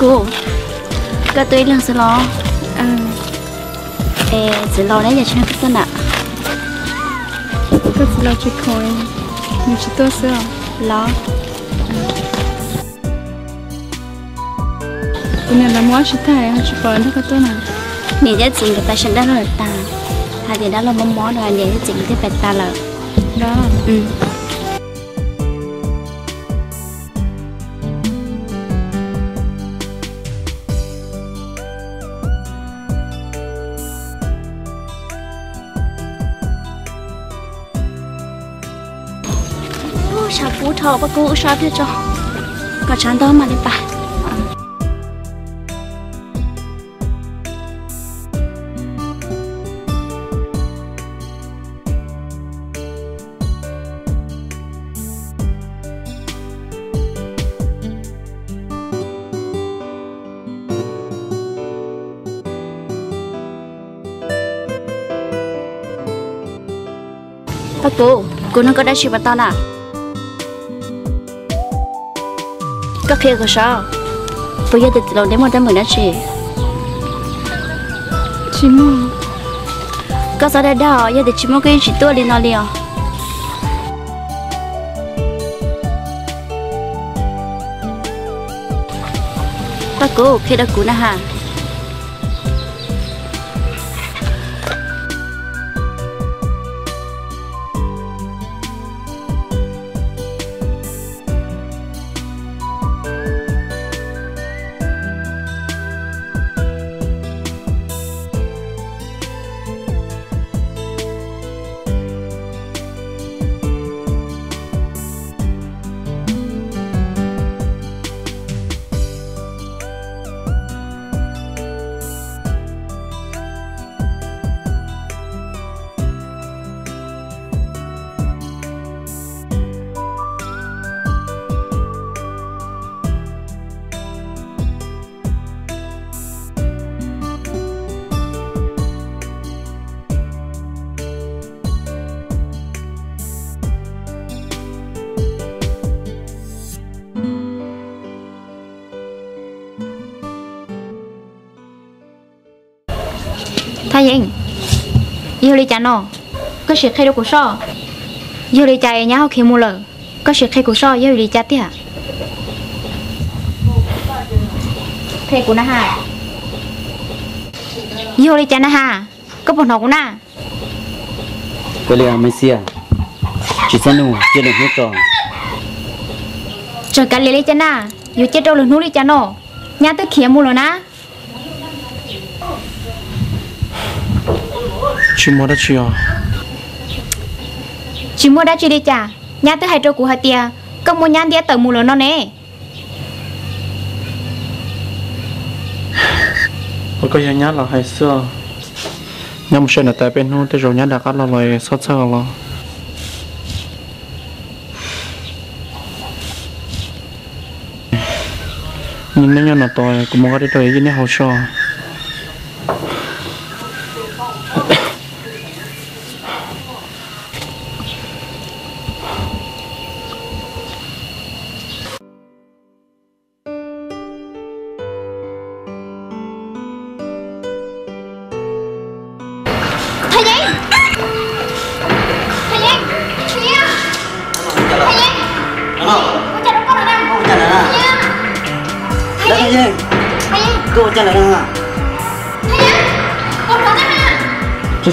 cô cái tôi lần sẽ lo sẽ lo đấy giờ cho cái tên ạ cái sẽ lo chơi coi mình chỉ tôi sẽ lo cái này là mua chỉ thay hay chỉ bỏ nó cái tôi nào nè giá trị người ta sẽ đã là ta hai thì đã là món món rồi nè giá trị cái bẹt ta là đó sao phú thọ bà cô sao biết cho có chán đó mà đi bà bà cô nó có đã chịu bà tao nào có kia có sao bây giờ từ lâu đến một đêm mới đã chỉ mua có sao đây đó giờ thì chỉ mua cái chỉ tôi lên nó liền bà cô khi đó cú na ha thay anh yêu đi chán nó có sự khai đâu của so yêu đi chạy nhá khi mua lợ có sự khai của so yêu đi chát tiệt khai của na ha yêu đi chán na ha có một nó của na cái này mấy xia chỉ xem nu chưa được hết rồi trời cả lấy chán na yêu chết đâu được nuôi đi chán nó nhá tới kia mua lợ na chỉ mua đã chưa chỉ mua đã chưa đi chả nhà tới hai trâu của hai tia công mua nhán tia tờ mù lớn nó nè tôi có nhà nhát là hay xưa nhưng mà chuyện là tại bênนู้นtới rồi nhát đã cắt là lời sót sơ là nhưng nếu như nó tôi cũng muốn cái đời như này hậu cho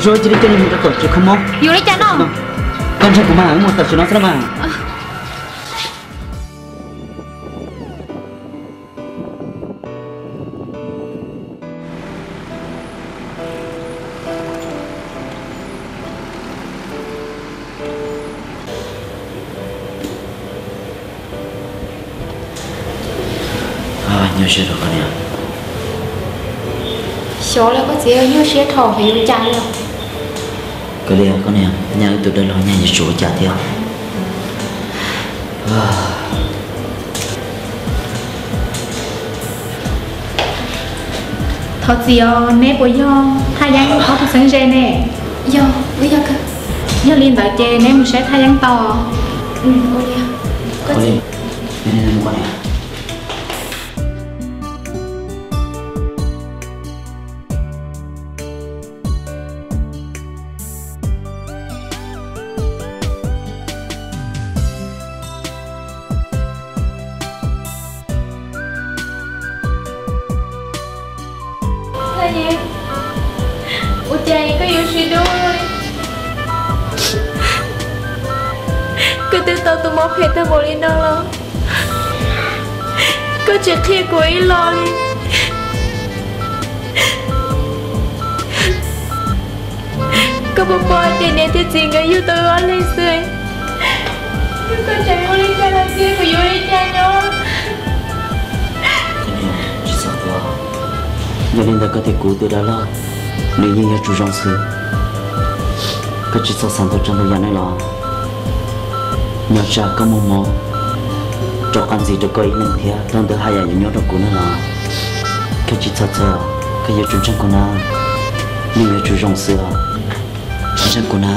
cho chỉ đi chơi một cái tổ không mong yêu đi chán nó con trai của bà một tập cho nó sao bà nhiều chuyện rồi con nhỉ số là có gì nhiều xe thò phải yêu chán rồi cái này con nhỉ nhà tụi đây lo nhà như số trả theo thật gì nè bố do hai giang có thực sinh gen nè do với do cơ do liên tại chè nè mình sẽ thay giang to cô đi con đi nè con này tao tụi mò phê tao bồ lên đâu lo có chuyện khi của ý lo đi có bố bố tiền này thì gì người yêu tôi ăn lên xơi có chạy bồ lên cha làm gì của yêu lên cha nhau chỉ sợ quá cho nên là có thể cứu từ đó lo nếu như chủ trong sự có chỉ sợ sản xuất trong thời gian này là nhớ cha có một món cho con gì cho coi nên thế lần thứ hai là nhớ được của nó là cái chỉ sợ cái giờ chủ trong của nó nhưng mà chủ trong sự chủ trong của nó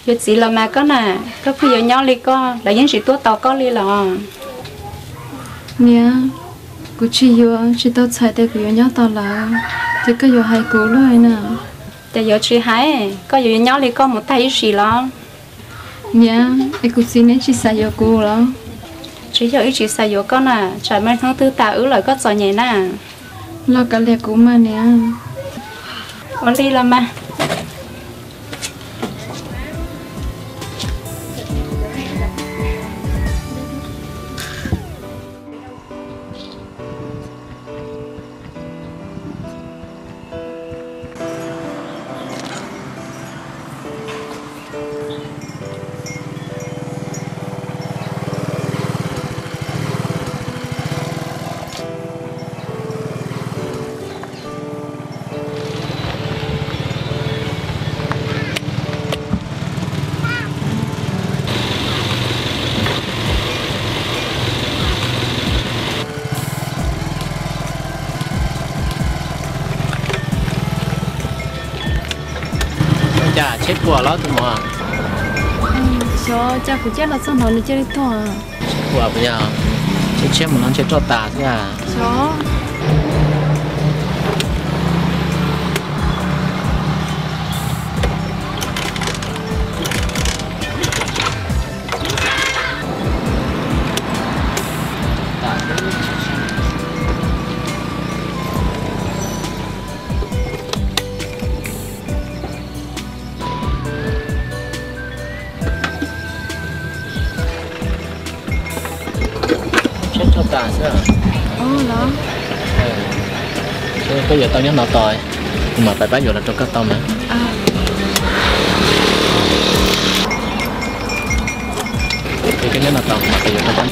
việc gì là mà có nè có khi giờ nhau đi có là những sự tốt tao có đi là nhá cô chỉ vô chỉ tao xài tay của nhau tao là thì có vô hai cô rồi nè tại giờ chị hái có giờ nhau đi có một tay gì lo nhá ai cô xin nên chỉ xài vô cô đó chỉ giờ chị xài vô con nè trời mai tháng tư ta ứ lời có giỏi nhẹ nè lo cả lẹ cô mà nè con đi là mà chả chết quả lắm tụi mò cho cha của cha là sao nó chơi đi thôi quả bây giờ chết mà nó chết cho tà thế à cho cho tà thế à đó bây giờ tao nhớ nó tỏi mà phải bắt giờ là cho các tao mà cái này là tàu thì nó đang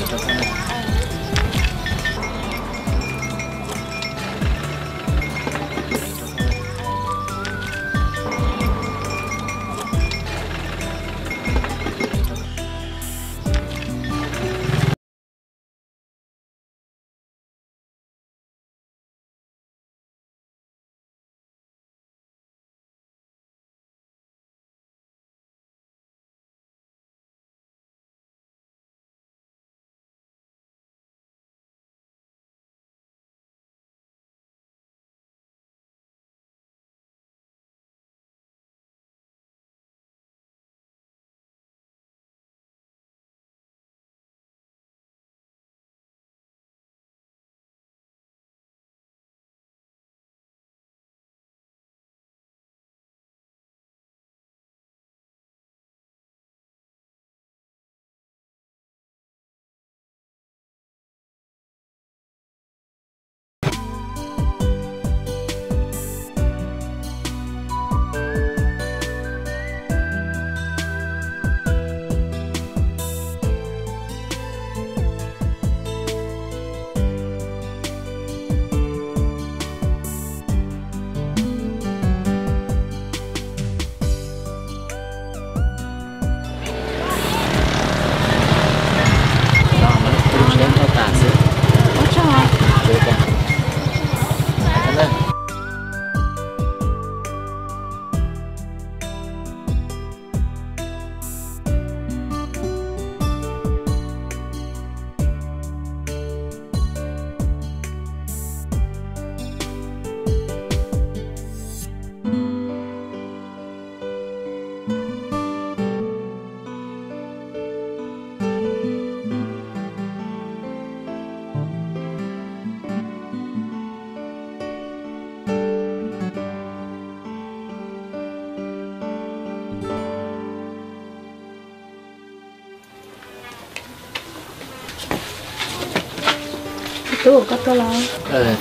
tôi có tôi lo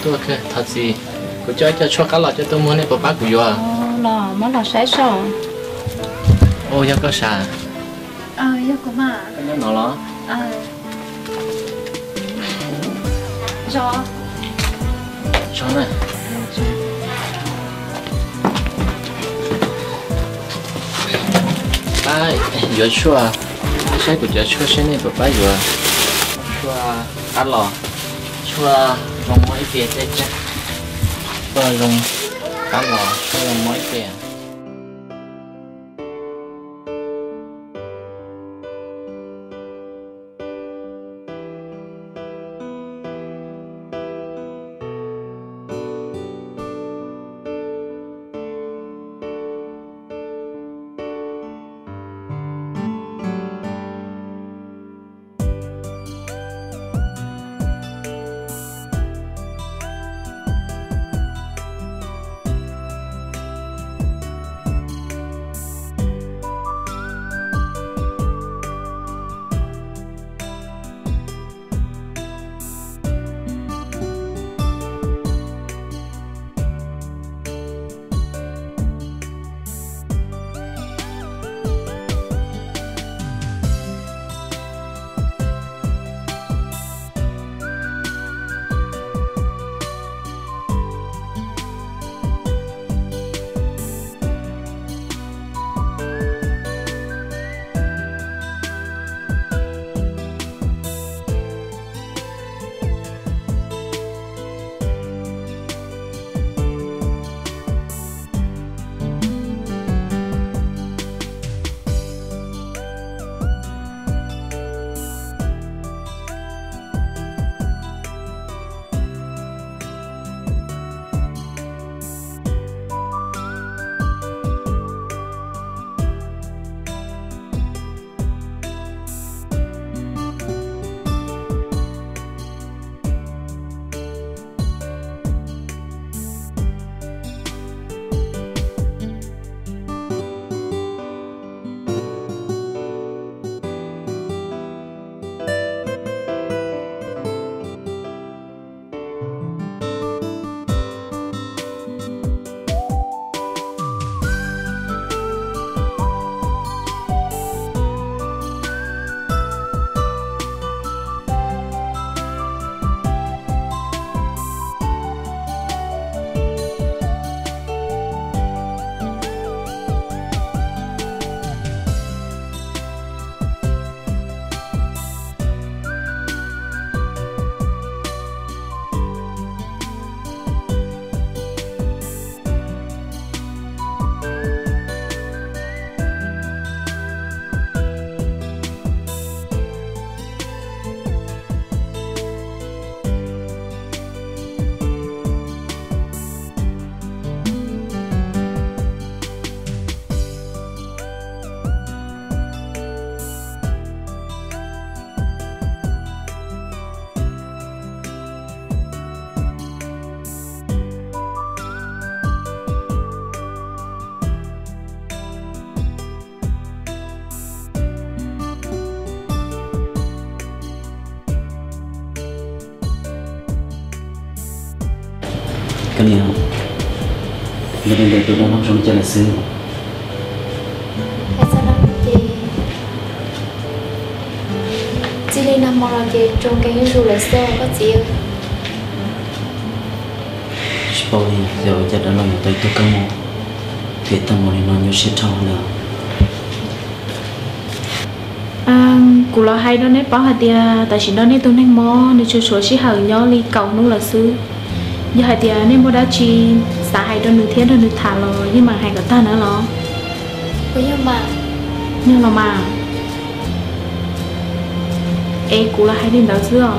tôi ok thật gì cô cho cá lọt cho tôi muốn này bà bác của yo à lo món là sẽ sò ô yo có xà yêu của mà cái nhóm nào đó rồi cho này ba yo chua sai của yo chua sai này bà bác yo chua cá lọt chua rong mấy tiền thế chứ chua rong cá lọt chua rong mấy tiền cái này gia đình để tôi đang làm trong cho là xưa hay sao đó chị đi nằm mò chị trong cái ru là sao có chị bao nhiêu giờ gia đình lo nhiều tới tôi cam mồ thì tâm hồn nó nhiều sẽ trao nữa cụ lo hay đó nét bảo hạt tia tại chỉ đó nét tôi nét mò nên chưa số chỉ hàng nhỏ li cầu nó là xứ giờ hạt tia nét mò đã chi xã hay đó nửa thiên đó nửa thả lo nhưng mà hay cả ta nữa lo nhưng mà ê cụ là hay đến đó chưa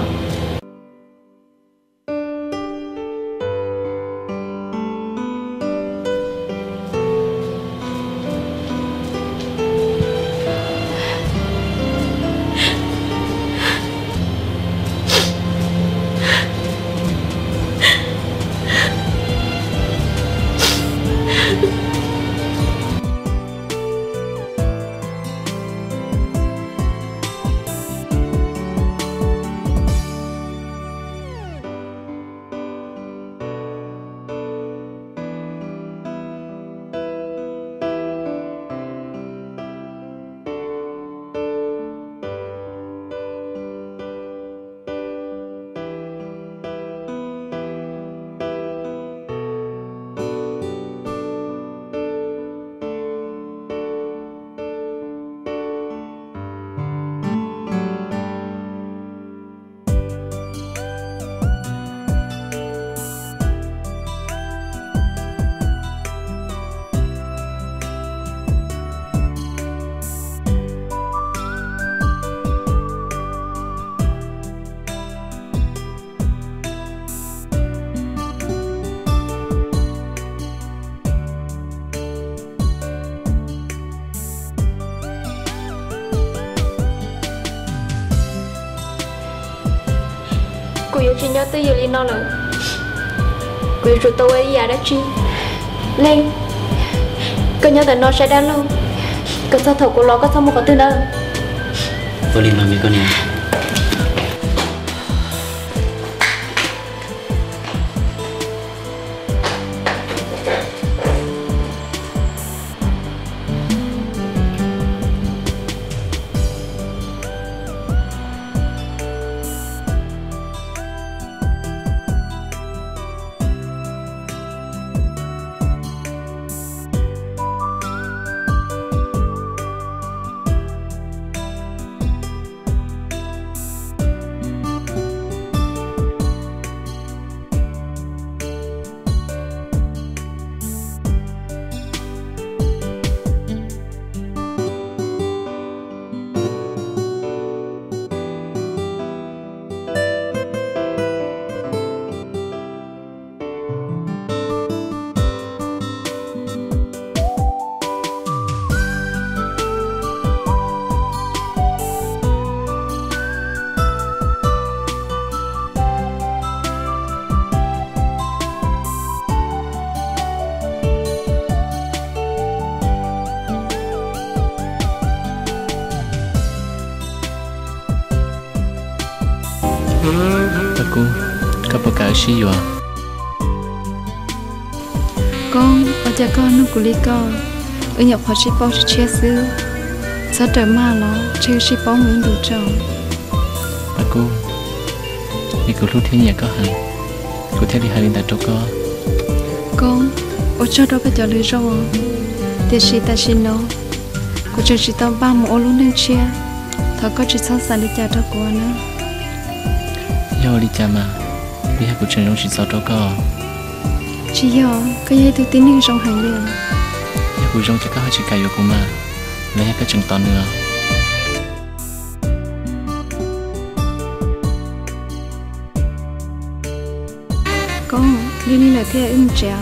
cô yêu chỉ nhớ tới giờ đi nó nữa cô yêu rồi tôi ấy già đã chi lên cô nhớ tới nó sẽ đau luôn cô sao thầu của nó có sao một cái từ đâu tôi liền làm mấy con này Aku kapag siyo con ở cha con nó của lý con ở nhập họ ship bao chia xứ sao trời mà nó chơi ship bao miếng đồ trồng Aku đi cùng lúc thiên nhà có hẳn cô theo đi hai bên tại chỗ có con ở chỗ đó cái chỗ lưới rau để xí ta xí nó cô chơi chỉ tao ba một ô luôn nên chia thọ có chỉ sao xài đi cha đó của nó do đi cha mà đi hai cuộc chuyện trong chỉ sau đó có chỉ do cái dây tôi tin trong hành liền hai cuộc trong chỉ có hai chữ cài của mà lấy hai cái chừng to nữa con đi đi là thế trèo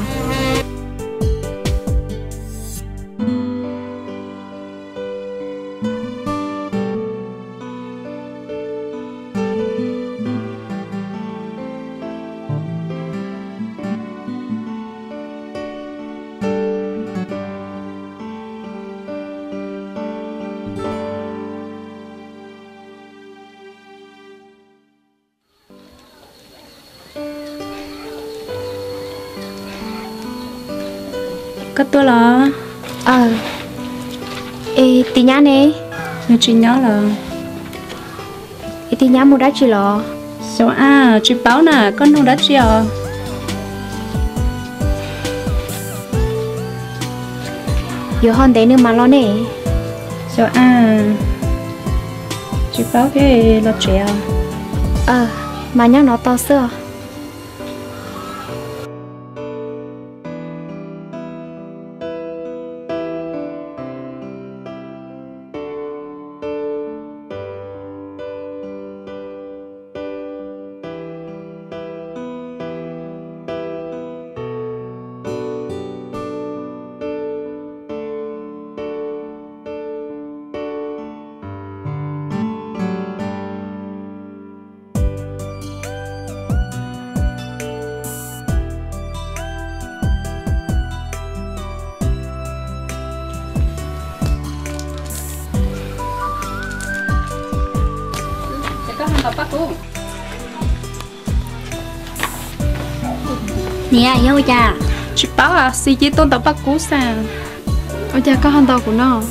cất tôi là ê tí nhá nè người chị nhớ là ê tí nhá mua đá chị lọ sao chị báo nè con nô đã chị à giờ hòn đấy nữa mà lo nè sao chị báo cái là chị à mà nhá nó to xưa nè yêu cha chị báo à xí chỉ tôn tập bắt cú sao ôi cha có hòn tàu của nó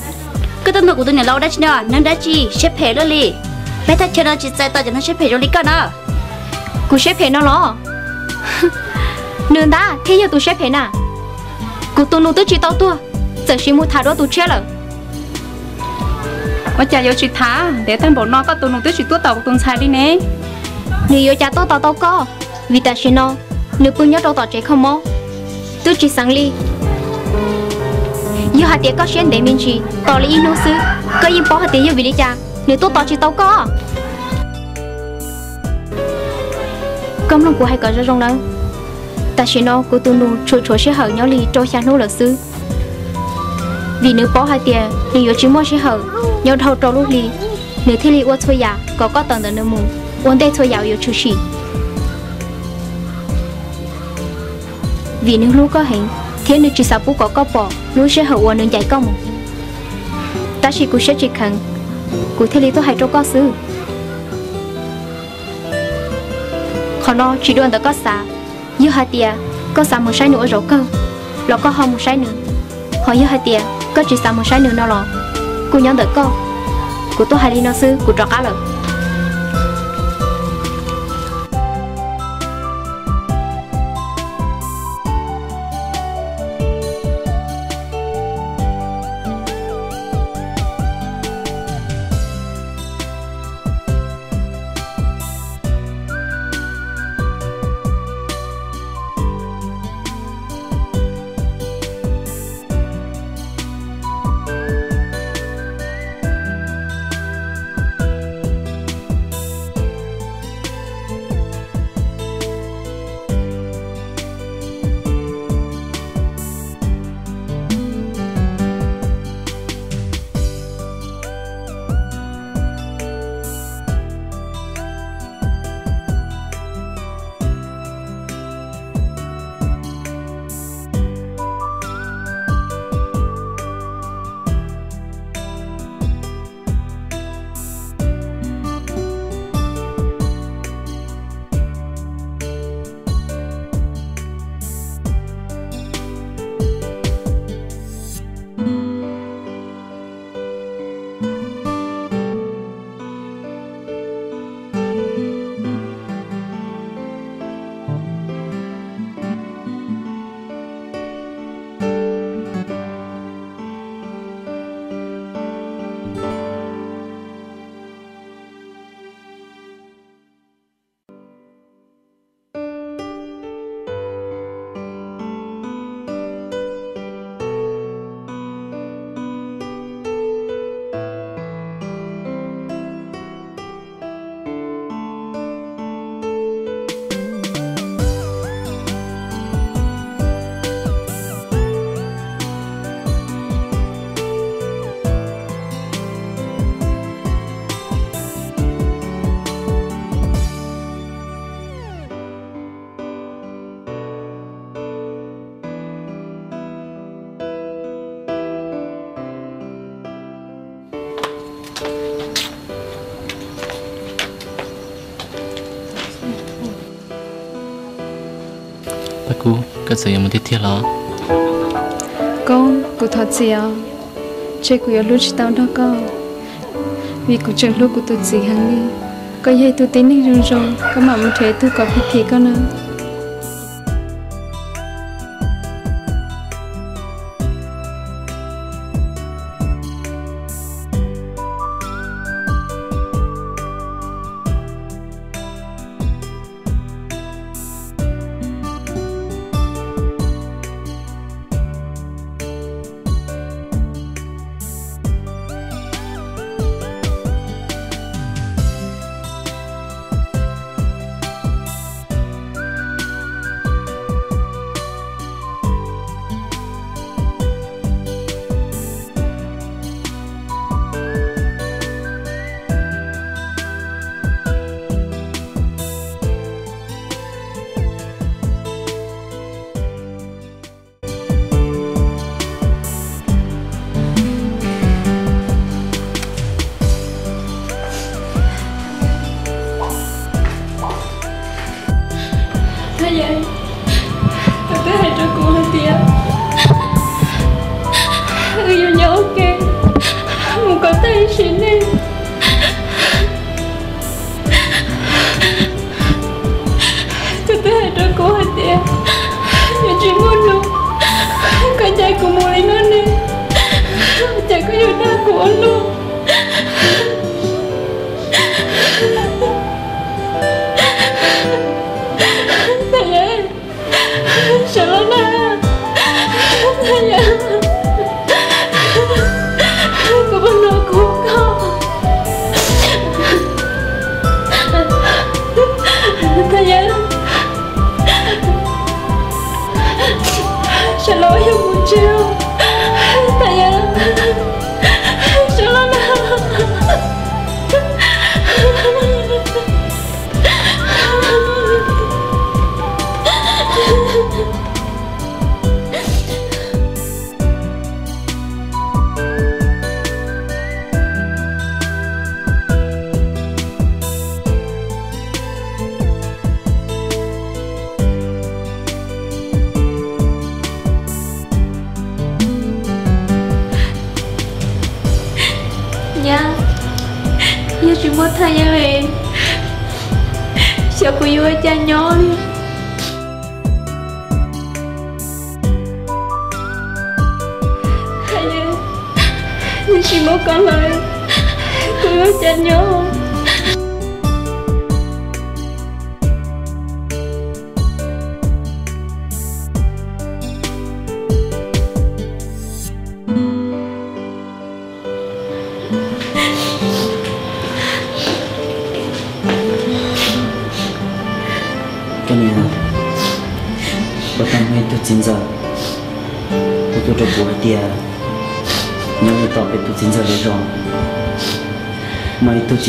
cái tên của tôi này lâu đã chứ nào năng đã chi xếp hệ rồi li bé ta chơi nó chỉ sai tao cho nó xếp hệ rồi li cả nó cú xếp hệ nó lo nương ta thế giờ tụ xếp hệ nè cú tụ nụ tụ chỉ tao tua giờ chỉ mua thả đó tụ chết rồi ôi cha yêu chị thả để tên bộ nó có tôn nụ tới chị tuốt tàu của tôn sai đi nè nếu yêu cha tao có vì ta chỉ nó nếu bưng nhớ đâu tao chạy không mò tôi chỉ sáng li yêu hạt tiền có xuyên để mình chỉ tao lấy inô sư có yên bỏ hạt tiền yêu vì đi cha nếu tôi tao chỉ tao có công lòng của hai cậu ra rong đâu ta chỉ nó của tôi nô chua sẽ hở nhau li trôi xa nô là sư vì nếu bỏ hạt tiền nếu yêu chỉ mua sẽ hở nhau đầu trâu lúc li nếu thi li uất thôi ya có tầng tầng nữa mù uốn đây thôi ya yêu chú sĩ vì nếu lú có hình thế nếu chỉ sao bố có bỏ lú sẽ hậu uốn nên chạy công ta chỉ cũng sẽ chỉ khẩn cụ thể lý tôi hay trâu có sư còn nó chỉ đoan được có xả như hai tia có xả một sai nữa rồi cơ nó có hơn một sai nữa họ như hai tia có chỉ xả một sai nữa nó lọ cụ nhóm được có cụ tôi hay đi nó sư cụ trọ cá rồi Cô, cái gì mà tiếp theo đó? cô thật xìa chơi cô yêu lúc chỉ tao đó có vì cô chẳng lúc cô tụt gì hàng đi có gì tôi tính đi rồi có mà một thế tôi có bị con nữa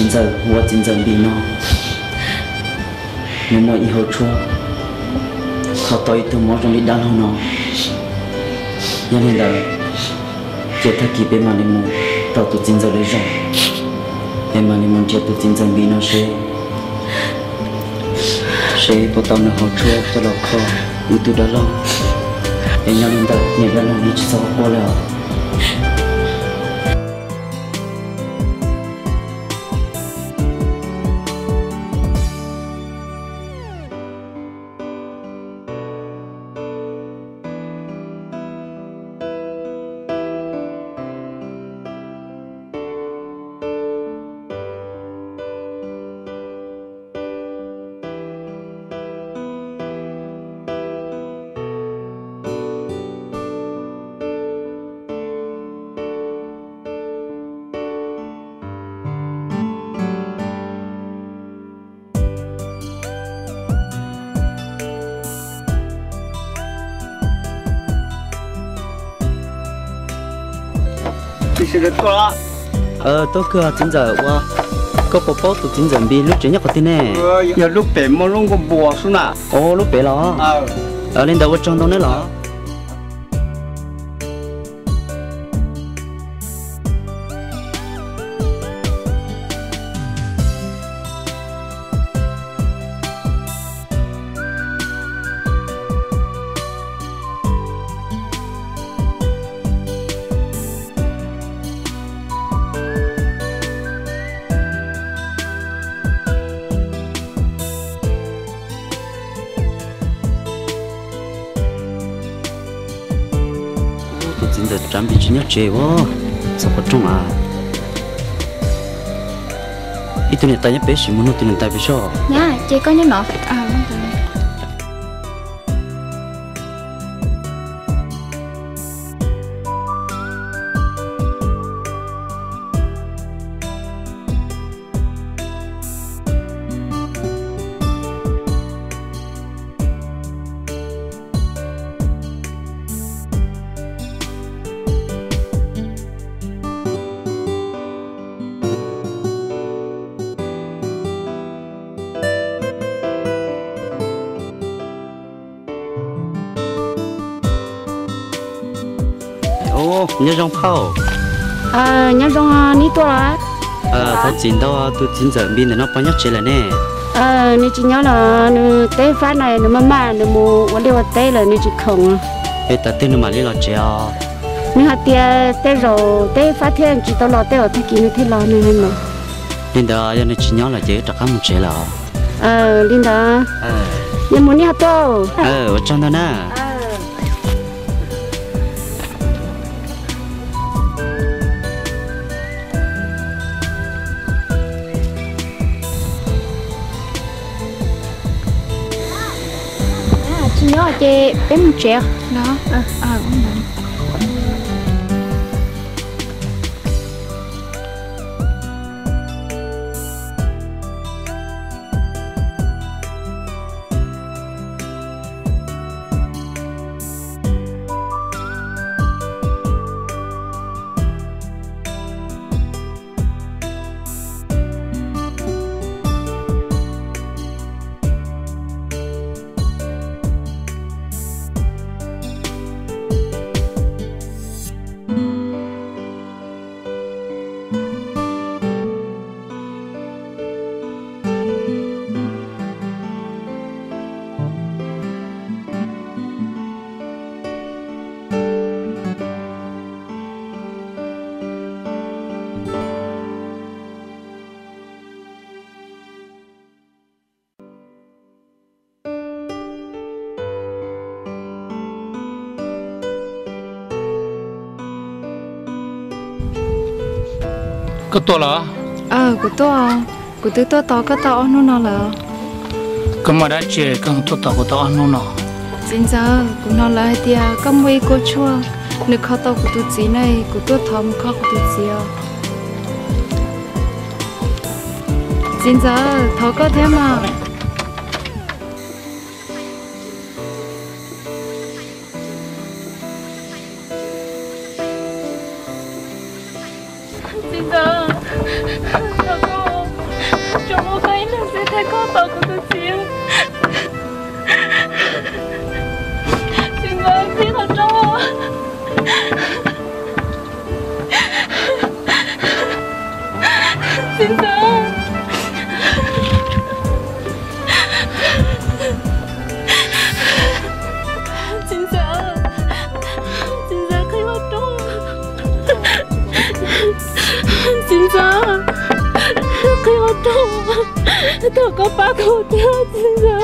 chính giờ và chính giờ bị nó nếu mà yêu chúa họ tôi từ mỗi trong đi đan hơn nó nên là chỉ thay kịp bên mà nên muốn tao từ chính giờ lấy rồi em mà nên muốn chỉ từ chính giờ bị nó sẽ bắt đầu nó họ chúa cho nó khó u từ đó lâu em nên là nhận ra nó đi chỉ sau qua là tôi cứ chính giờ qua có bộ bố tụi chính giờ bị lúc chuyển nhất có tin nè giờ lúc bé mà lúc có bùa xuống à lúc bé lo lên đầu trong đó nữa lo trạm bị chỉ nhớ chế quá sao có trong à ít tuổi này ta nhớ bé chỉ muốn nuôi tuổi này ta biết sao nha chị có nhớ nọ à vâng rồi ô nhớ trong phao nhớ trong ní tua là thật chính đâu tôi chính giờ bên này nó bao nhiêu chế là nè ní chỉ nhớ là nó té phát này nó mà nó mua vấn đề té là nó chỉ không ê ta tên nó mà lấy là chế à nếu hạt tia té rồi té phát thiên chỉ tao lo té ở thay kia nó thay lo nữa hay mà nên đó giờ nó chỉ nhớ là chế chắc chắn một chế là linh đó nhưng muốn đi học đâu ở trong đó nè chị nhớ chị bé một trẻ đó vâng rồi có to là của tôi to cái to nó nó là cái mà đã chơi cái to của nó nó chính giờ của nó là thì cái mấy cô chua nếu khó to của tôi gì này của tôi thầm khó của tôi gì chính giờ thọ có thế mà chính giờ thọ có cho một cái là sẽ thấy có tao của tôi gì chính giờ biết thật cho chính giờ khi mà trông chính giờ khi mà trông tôi có ba cô theo chính giờ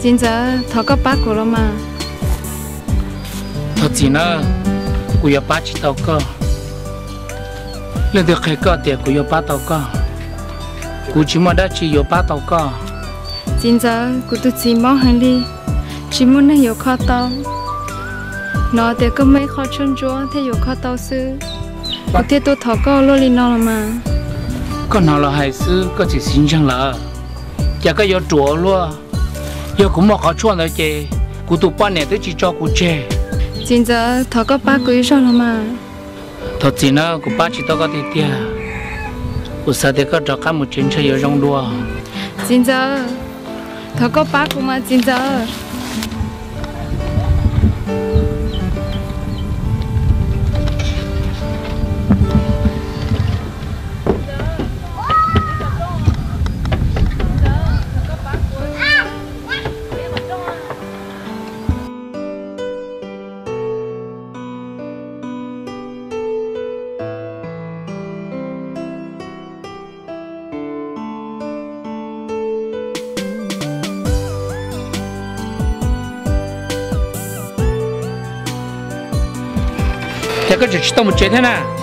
chính giờ thọ có bác của nó mà thật gì nữa cô yêu ba chỉ tao cơ lên được khai cơ tiền cô yêu ba tao cơ cô chỉ muốn đã chỉ yêu ba tao cơ chính giờ cô tự chỉ mong hơn đi chỉ muốn nó yêu khó tao nó để có mấy khó chân chúa thế yêu khó tao sư cô thế tôi thọ có lo li nó mà con nào là hài sư có chỉ xin chẳng là giờ cái yêu chúa luôn yêu cũng một khó chọn rồi chị cô tụ ba này tới chỉ cho cô chơi chính giờ thọ có ba quý rồi mà thật gì nữa cô ba chỉ tao có tiền tiền cô sao để có cho cả một chuyến chơi yêu trong đua chính giờ thọ có ba của mà chính giờ giờ có chỉ tao một chuyện thế nào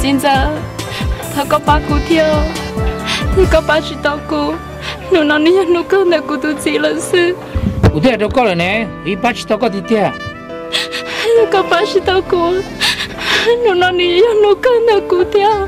chính giờ thọ có ba của thiêu thì có ba chỉ tao của nó nói như nó cơ này của tôi chỉ là sư cô thấy đâu có rồi nè vì ba chỉ tao có tiền tiền có ba chỉ tao của nó nói như nó cơ này của thiêu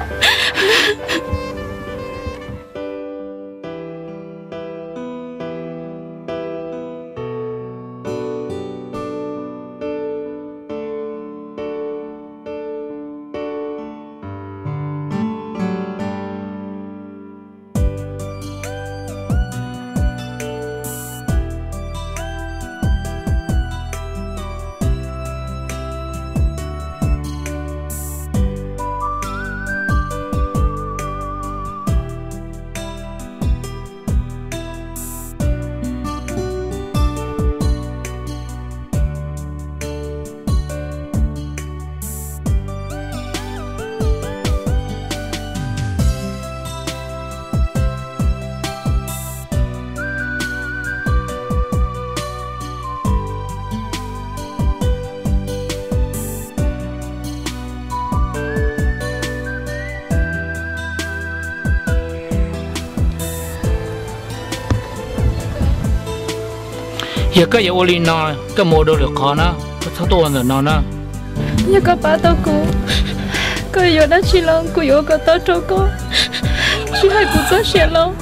giờ cái yêu linh nó cái mồ đồ được khó nó cái thằng tôi rồi nó giờ có ba tao của có yêu đã chỉ lòng của yêu có tao trâu có chỉ hai của tao sẽ lòng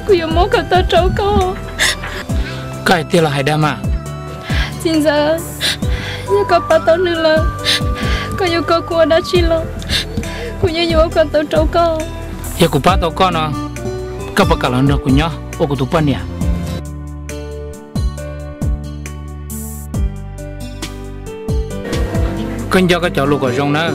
của yêu muốn có tao trâu có cái tiền là hay đam à chính giờ giờ có ba tao nữa là có yêu có của đã chỉ lòng của yêu có tao trâu có giờ của ba tao con nó cái bậc cả lần được của nhau ô của tụi bạn nè con cho cái cháu lục ở trong nữa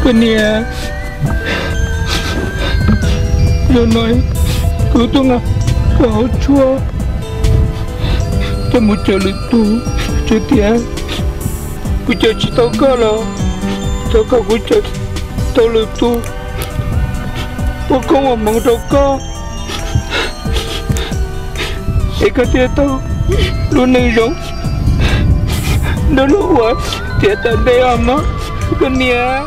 cái nè giờ nói cứ tôi ngà có chua cho một chờ lịch tu cho tiền cứ chờ chỉ tao có là tao có cứ chờ tao lịch tu tôi không mà mong tao có để cái tiền tao luôn này giống đó là quá tiền tao đây mà cái nè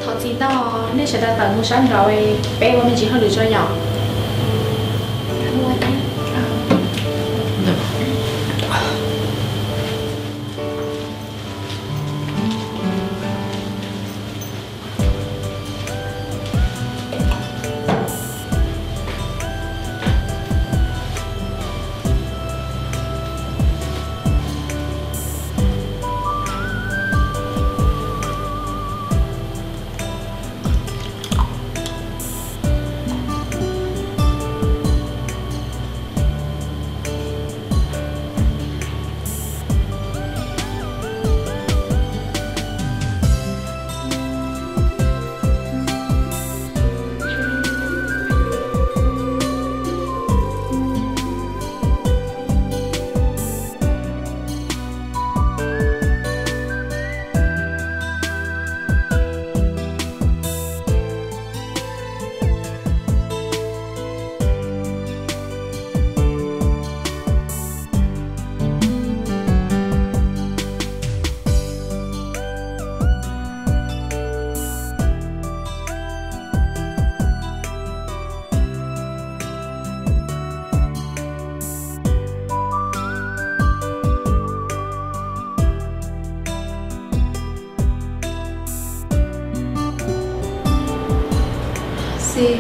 thọ gì đó nên sẽ ra tận một sáng rồi bé bọn mình chỉ hơi được cho nhỏ gì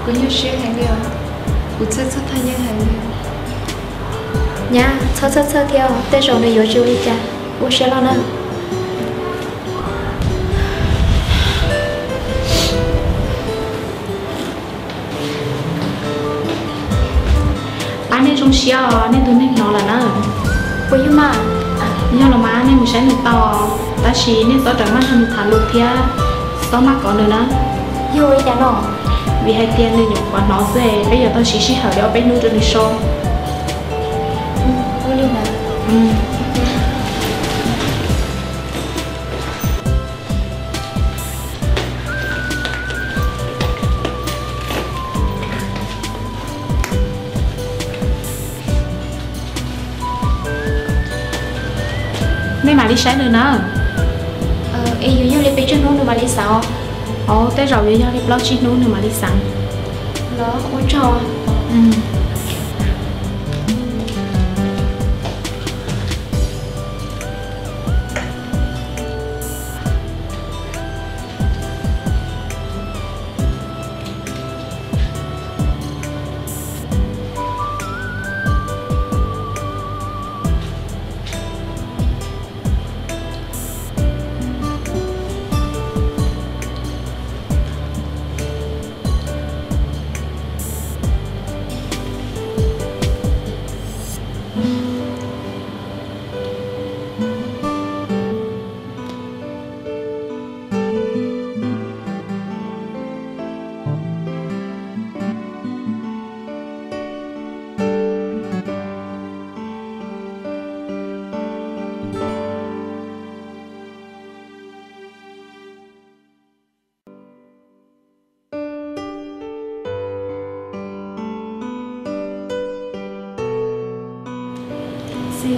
có nhiều chuyện hành liệu của chất chất thay nhân hành liệu nha sơ theo tên rồi này rồi đi cha bố sẽ lo nữa anh nên trong xia nên tôi nên nó là nó bố yêu mà nhau là má nên mình sẽ được to ta chỉ nên có trở mắt hơn thả lục thia có mắt có nữa nữa yêu ý đã nó vì hai tiền nên nhiều quá nó dễ bây giờ tôi chỉ hở đeo bé nuôi cho đi show bố lưu mà nên mà đi sáng nữa nữa em yêu nhau đi bên trên nó mà đi sao tới rồi với nhau đi blog trên nữa mà đi sẵn nó hỗ trợ gì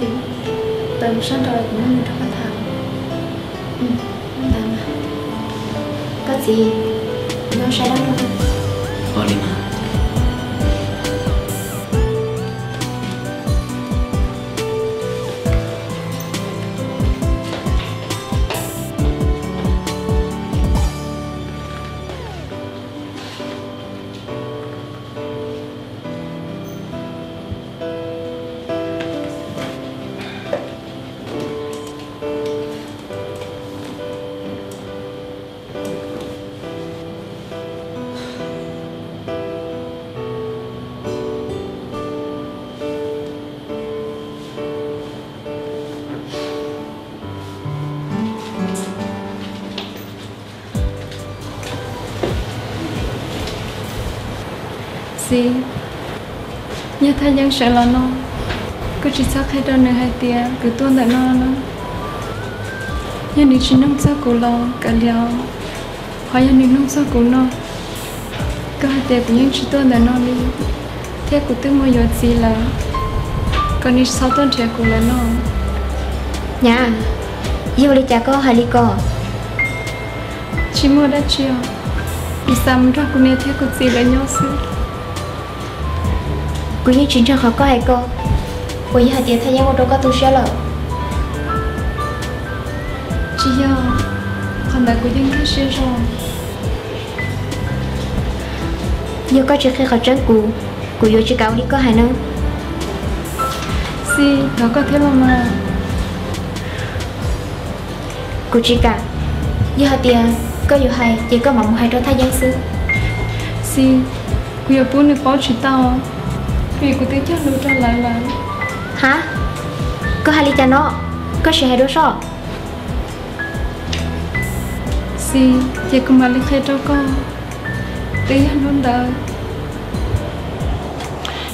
tầm sân rồi cũng mình trong văn thảo làm có gì nó sẽ đăng rồi có đi mà gì như thay nhân sẽ là nó cứ chỉ sao thay đơn nữa hai tia cứ tuôn tại nó nhân đi chỉ nông sao của lo cả liao hỏi nhân đi nông sao của nó cứ hai tia của nhân chỉ tuôn tại nó đi thế của tôi mua giờ gì là còn đi sau tuần trẻ của là nó nhà yêu đi cha có hay đi có chỉ mua đã chiều đi xăm ra cũng nghe theo cuộc gì là nhau xưa cũng như chuyện cho họ có ai cô bây giờ tiền thay nhau đâu có tu sửa rồi chỉ do còn đã quyết định cái sửa rồi giờ có chuyện khi họ tránh cụ vô chỉ cáo đi có hài nữa si nó có thế mà cụ chỉ cả giờ họ tiền có vô hay chỉ có mong hay trong thay gian sư si cụ yêu bún được bao chuyện tao vì cụ tính chắc lưu cho lại là hả có hai ly cha nó có sự hay đối so si chỉ có mà lịch khai cho con tí hắn đời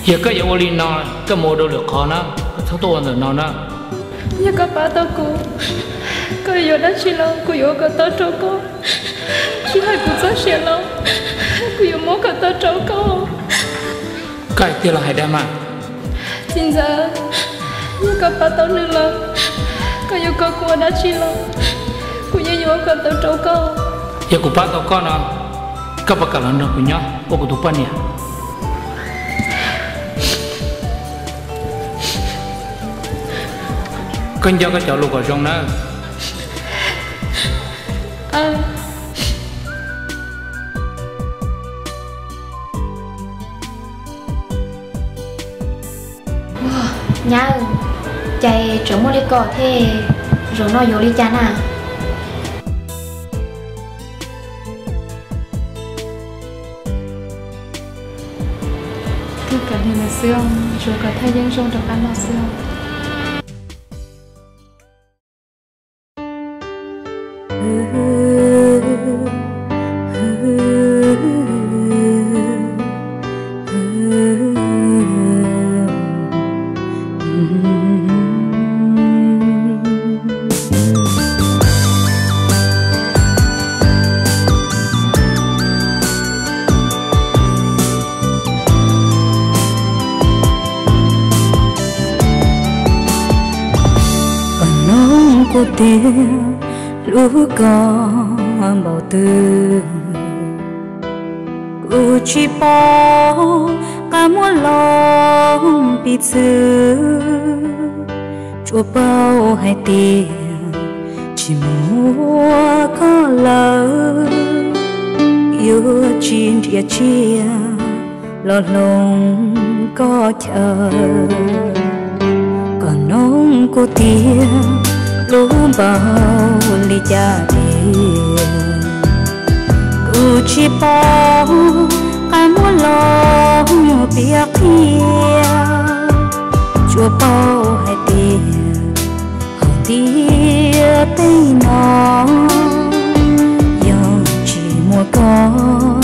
giờ cái yêu linh nó cái mô đồ được khó nó thằng tôi là nó nó giờ có ba tao cô yêu đã chỉ lâu cô yêu có tao cho con chỉ hai cô rất sẽ lâu cô yêu muốn có tao cho con cái tiền là hay đem mà chính giờ giờ có ba tao nữa là cô yêu cô đã chỉ lâu cô yêu có tao cho con giờ cô bắt tao con nó các bác cả lần nữa của nhau cô tụi bạn nhỉ con cho cái cháu lục ở trong đó nhá chạy chỗ mua đi cỏ thế rồi nó vô đi chán à tất cả đều là siêu rồi cả thay gian trong được ăn là siêu cô tiếng lũ con bảo tư cô chỉ bỏ cả muốn lòng bị giữ chúa bao hai tiền chỉ mua có lời yêu chín địa chia lo lòng có chờ còn nông cô tiếng lũ bao ly cha tiền cô chỉ bỏ cái muốn lo biết kia chúa bao hai tiền hồng tia tay nó dòng chỉ mua con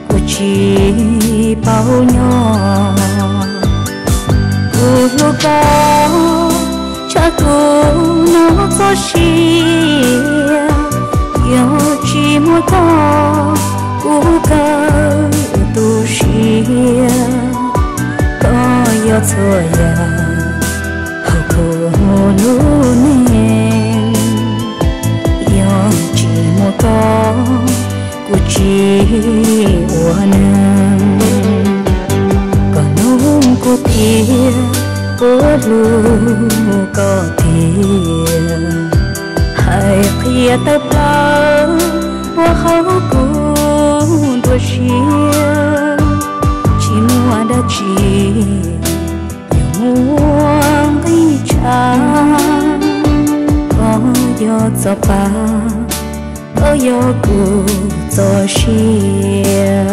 cô chỉ bao nhỏ cô lúc đó cha cô nó có chia yêu chỉ muốn con cô cơ tu chia có yêu thôi à hậu cô luôn nên yêu chỉ muốn con cô chỉ uổng còn nông cô thiệt cô luôn có tiền hai kia tập la của họ cũng đua chia chỉ mua đã chỉ muốn đi cha có do cho ba có do cô cho chia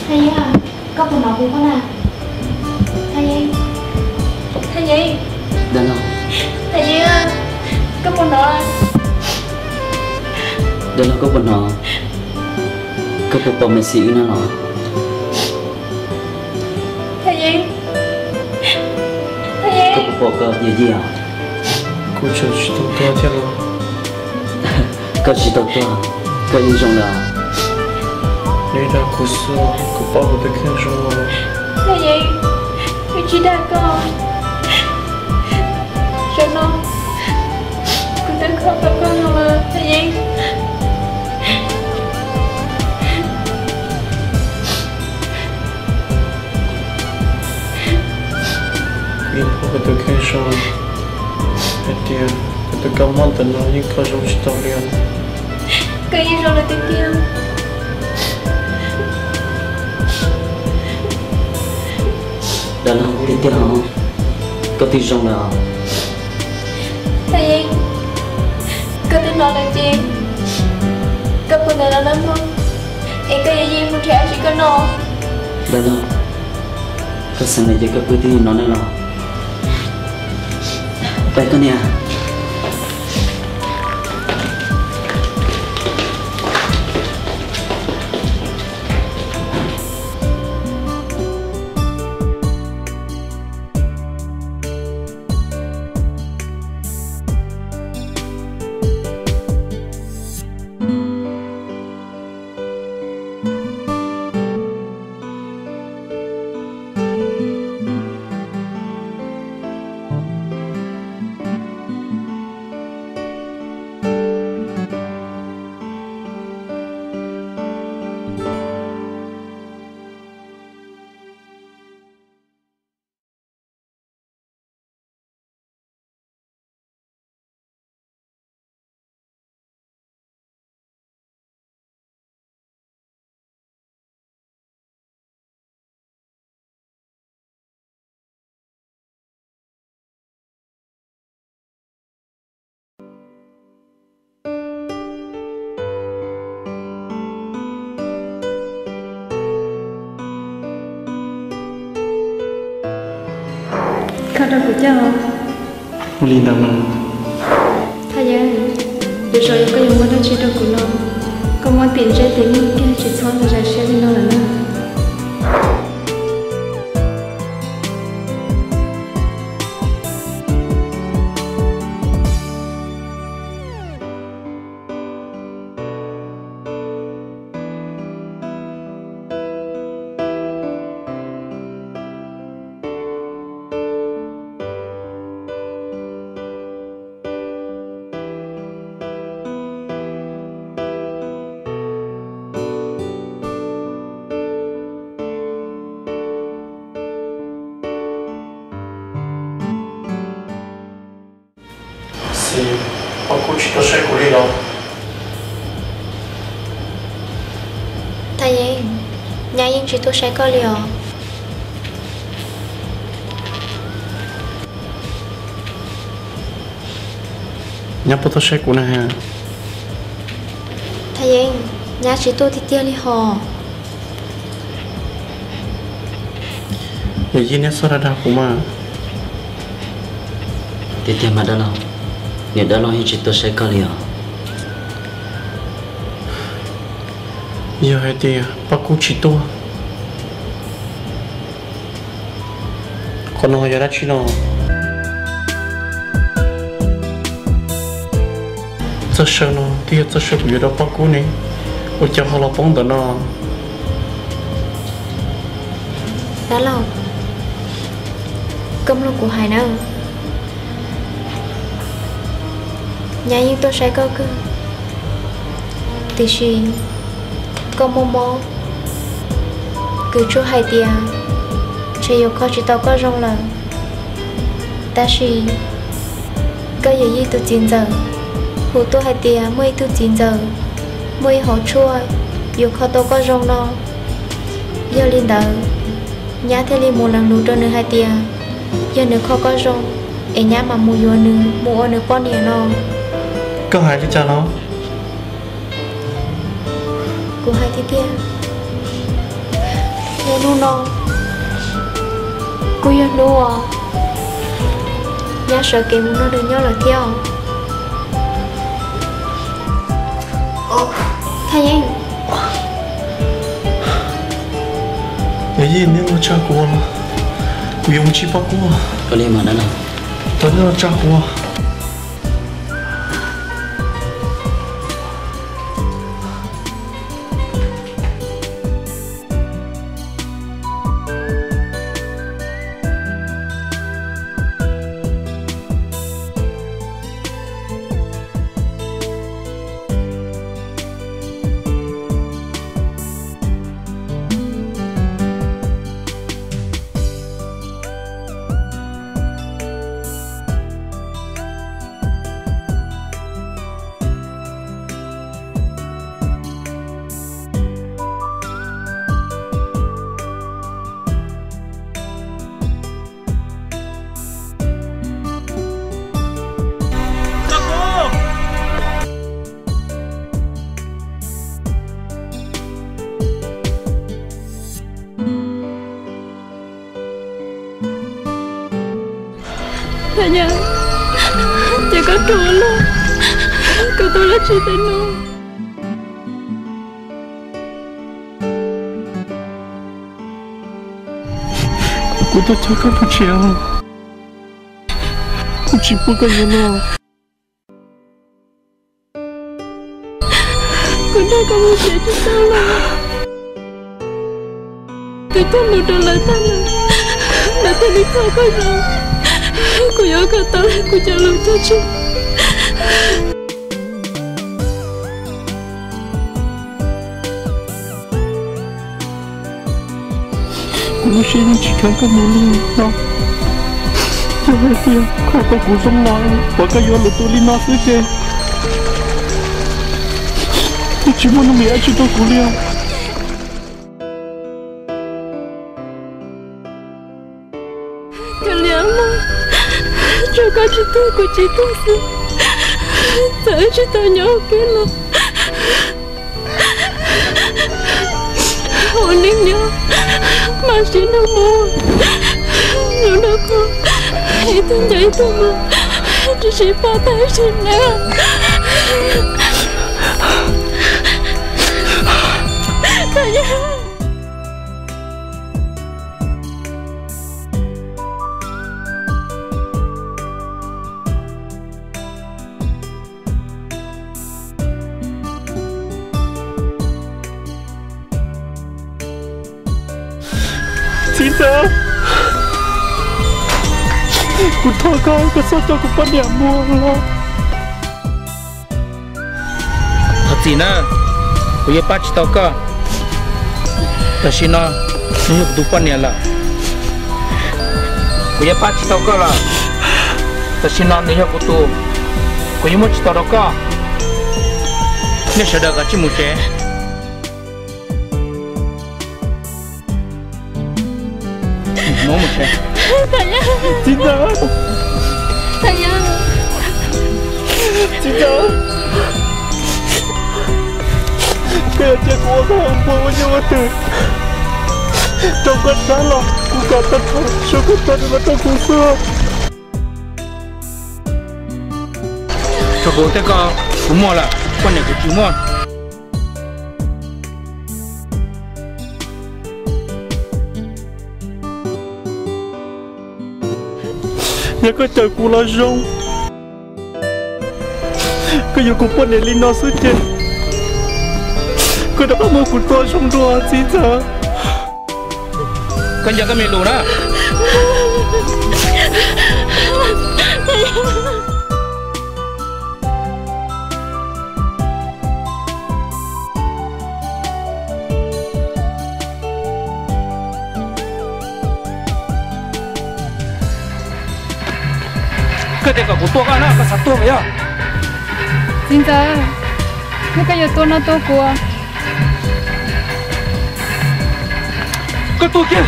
thầy à có phần nào cũng có nè thầy Thầy gì? Đã lo. Thầy gì ơi? Có một nọ. Đã lo có một nọ. Có một bò mẹ xỉ nó lo. Thầy gì? Thầy gì? Có một bò cơ gì à? Cô chờ chỉ tao to thế nào? Có chỉ tao to. Có yên rộng là. Nếu đã cô xưa, cô bảo cô được khen rồi. Thầy gì? Mình chỉ đã con. Sao nó? Cô tới không gặp con rồi mà. Thầy gì? Yên cô được khen rồi. Hãy tiền, cô được cảm ơn tận nó nhưng có trong chỉ tao liền. Cái gì rồi là tiếng kia? Đã lo tí tiêu hả? Có tí rộng là. Thầy gì? Có tên nó là gì? Có phần này là lắm không? Em có gì một trẻ chỉ có nó. Đã lo. Có sẵn này cho các bữa tí nó này lo. Vậy con nha. Khá đâu của cháu. Linh đâu mà. Thầy ơi, được rồi có dùng món chỉ đâu của nó. Có món tiền ra tiền kia chỉ xong rồi ra xe đi nó là nó. Bà cô chỉ tao sẽ của đi đâu. Thầy gì? Nhà yên chỉ tôi sẽ có liều. Nhá bà tao sẽ của nè ha. Thầy gì? Nhà chỉ tôi thì tiêu li hồ. Vậy nên sao ra đau của mà. Tí tiêu mà đã lo. Nếu đã lo thì chỉ tôi sẽ có liều. Giờ hai tia, bà cô chỉ tôi. Còn nói giờ đã chỉ nó. Chắc sợ nó, tia chắc sợ bị đó bà cô này. Ôi cháu họ là bóng đó nó. Đã lâu. Công lúc của Hải nào. Nhà yên tôi sẽ có cơ. Thì gì? Có mô mô. Cứ chú hai tia. Chỉ yêu khó chỉ tao có rong lần. Ta gì? Có gì từ 9 giờ. Hù tôi hai tia mới từ 9 giờ. Mới họ chua. Yêu khó tao có rong nó. Giờ lên đầu. Nhá thế liền một lần đủ cho nữ hai tia. Giờ nữ khó có rong. Em nhá mà mua vô nữ. Mua nữ con nè nó. Có hai cái cha nó. Của hai thế kia. Mua nu nó. cô yêu nó nhớ sợ kì muốn nó đừng nhớ là theo thay anh cái gì nếu mà cha cô là cô dùng chi bao cô có liên mà đó là tao nhớ cha cô Tanya, jangan tolong. Kau tolong cerita no. Aku tak cakap percaya. Aku cipukan yana. Kau kamu jadi salah. Kita mudah lah tanah. Nanti nikah kau nak. Aku yang kata aku jalan caci. Aku sini jika kamu lihat, jangan dia kata kusung lain, pakai yang letu lina saja. Cuma nama aja tu kuliah. Kalian juga cerita aku cerita sih. Saya ceritanya okey lah. Oningnya masih nama. Nyunaku itu jadi tu mah. Jadi patah sini. Saya. Cinta, aku takkan kesalahan aku padamu Allah. Cina, aku ya pac taka. Tasina, ni kedupan ya lah. Aku ya pac taka lah. Tasina ni aku tu. Aku ya mau cerita taka. Ni sudah gaci muce. Mau muce. Saya. Cinta. Saya. Cinta. Kaya aku akan bawa waktu. Jangan salah, aku kata syukur pada mata kusah. Cukup teka, semua lah. Kau nak cuma. Ya kata aku lajang. Kaya aku pun elina saja. Kau dah mau aku tua sung dua cinta. Kan jaga melu lah. Ketika aku tua kan nak ke satu ya. Cinta, ni kayak tu nak tu kuah. Kau tu ke?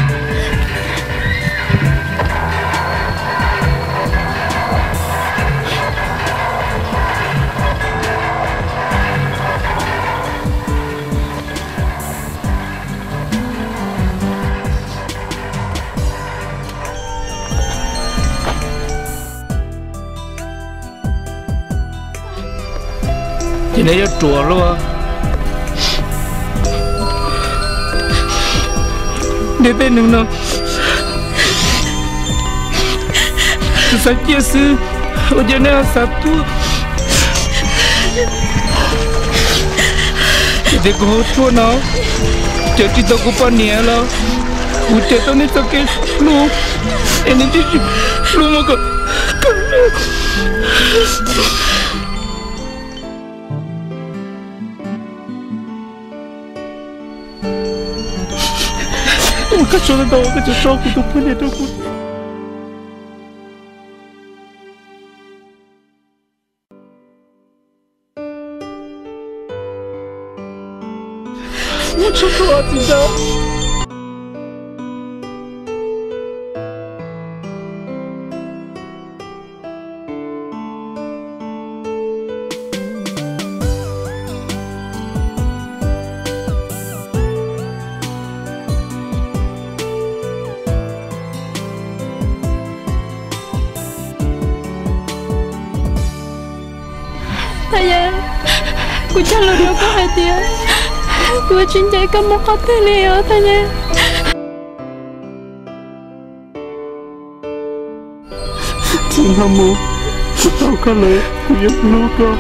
này cho chùa luôn để tên đừng nào sao chia sư ở trên này sao tu để có chua nó chờ chỉ tao có bao nhiêu là u chờ tao nên tao cái lu em nên chỉ lu mà có cái chỗ đó cái chỗ sau của tôi phân biệt đâu cũng我吃多几张。thầy ơi, cô trả lời được có hai tiếng. Cô chính chạy cầm một hạt thế này ở thầy ơi. Xin hâm mộ, cô tao cả lời, cô giúp nó cơ.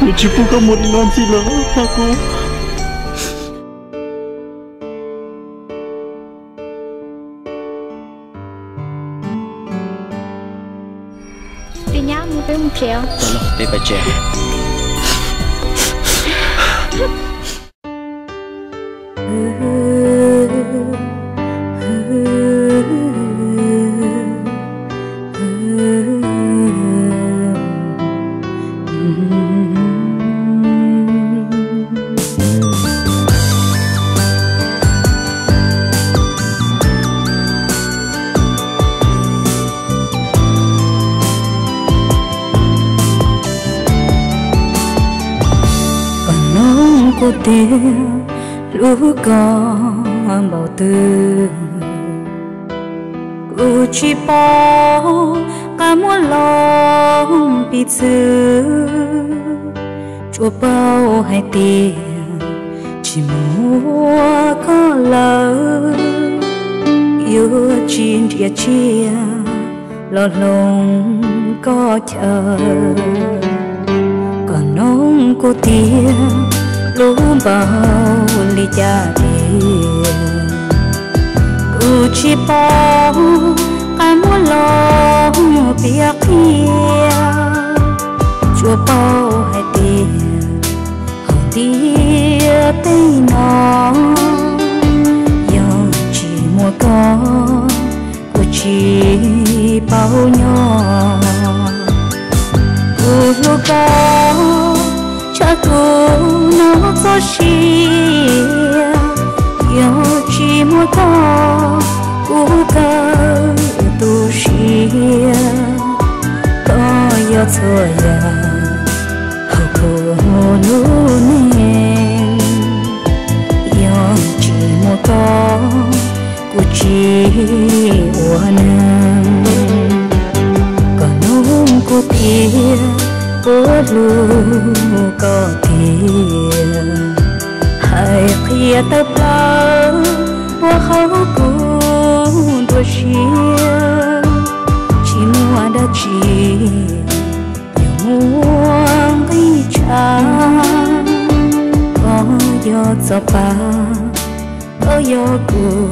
Nếu chỉ cô có một ngàn gì đó, tha cô. Đi nhá, mua cái một trèo. Đi bà trẻ. Cô tiếng lũ con bảo tư cô chỉ bỏ cả muốn lòng bị giữ chúa bao hai tiền chỉ mua có lỡ yêu chín địa chia lo lòng có chờ còn nông cô tiếng lũ bao ly gia đình cô chỉ bỏ cả muốn lo việc kia chúa bao hai tiền hồng tia tay nó dòng chỉ mua con cô chỉ bao nhỏ cô lúc có cha cô nó có chia yêu chỉ muốn có cô cơ tu chia có yêu thôi à hậu cô luôn nên yêu chỉ muốn có cô chỉ uổng còn nông cô kia cô luôn có tiền hai kia tập lá hoa khâu cũng đua chia chỉ mua đã chỉ nhiều muôn cái cha có gió gió ba có gió cô